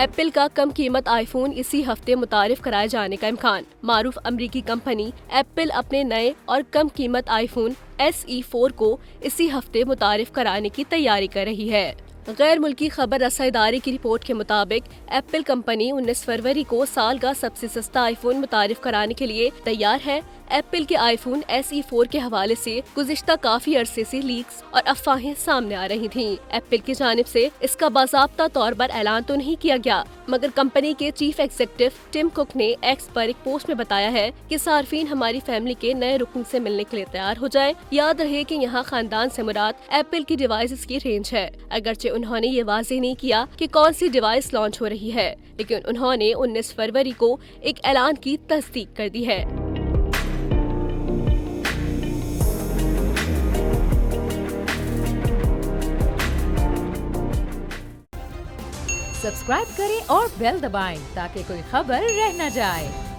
Apple का कम कीमत iPhone इसी हफ्ते मुतारिफ कराए जाने का इम्कान। मारूफ अमरीकी कंपनी एप्पल अपने नए और कम कीमत आईफोन SE4 को इसी हफ्ते मुतारिफ कराने की तैयारी कर रही है। गैर मुल्की खबर रसा इदारे की रिपोर्ट के मुताबिक एप्पल कंपनी 19 फरवरी को साल का सबसे सस्ता आईफोन मुतारिफ कराने के लिए तैयार है। एप्पल के आईफोन SE4 के हवाले से गुज़िश्ता काफी अरसे से लीक्स और अफवाहें सामने आ रही थीं। एप्पल की जानिब से इसका बाज़ाब्ता तौर पर ऐलान तो नहीं किया गया, मगर कंपनी के चीफ एग्जीक्यूटिव टिम कुक ने एक्स पर एक पोस्ट में बताया है कि सार्फिन हमारी फैमिली के नए रुकन से मिलने के लिए तैयार हो जाएं। याद रहे कि यहाँ खानदान से मुराद एप्पल की डिवाइसेस की रेंज है। अगरचे उन्होंने ये वाज़ेह नहीं किया कि कौन सी डिवाइस लॉन्च हो रही है, लेकिन उन्होंने 19 फरवरी को एक ऐलान की तस्दीक कर दी है। सब्सक्राइब करें और बेल दबाएं ताकि कोई खबर रह न जाए।